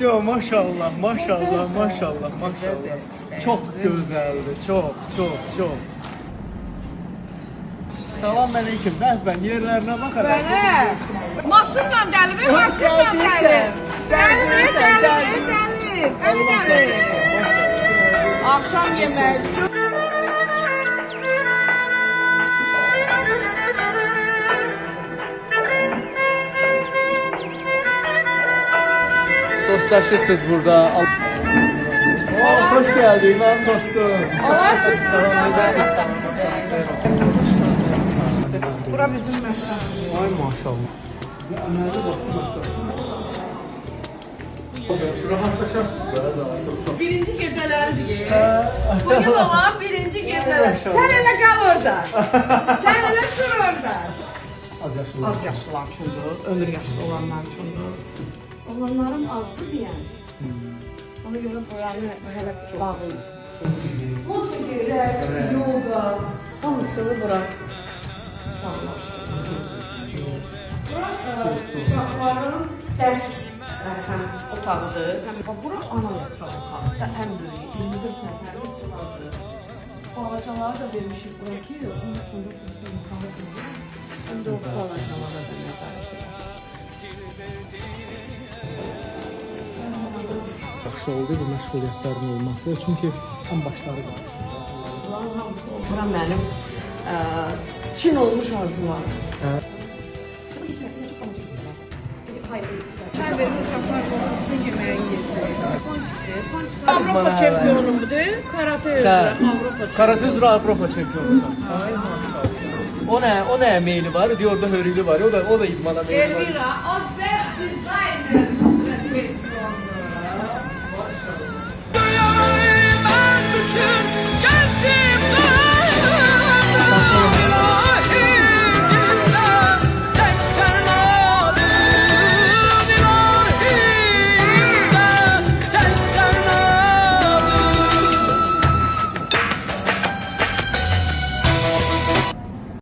Yo, maşallah, maşallah, maşallah, maşallah. Çok güzeldi, çok, çok, çok. Salam aleyküm. Ben yerlerine bakarım. Mənə masınla dəlib, masınla dəlib. Dəlib. Akşam yeməyi. Dostlaşırsınız burada. Hoş geldin lan dostum. Bura bizim məkan. Ay maşallah. Birinci gecələrdir. Bugün olan birinci gecələr. Sən elə qal orada. Sən elə dur orada. Az yaşlı. Az yaşlılar üçündür, ömür yaşlı olanlar üçündür. Olanlarım azdır deyən. Ona görə buranı hələ bağlı. Musiqi, rəqs, yoga, hamısını bura bağlaşdırır. Bura uşaqların dərs otağıdır. Bura ana yatağı otağıdır, ən böyük, 24 nəfərlik otaqdır. Balacaları da vermişik bura ki, onun üçün də yuxarı qoyuyor. Həm də o balacalara da nəzarət edir. Yaxşı oldu bu məşğuliyyətlərin olması. Çünki ən başları qarşıdır. Bura mənim Çin olmuş arzularım. Çay verir uşaqlar olsun, yeməyin yesin. Avropa çempionudur, karate üzrə Avropa Karate üzrə Avropa çempionusan. Ay maşallah. O nə meyli var? Orada hörüklü var. O da idmana meyli var. Elvira, ad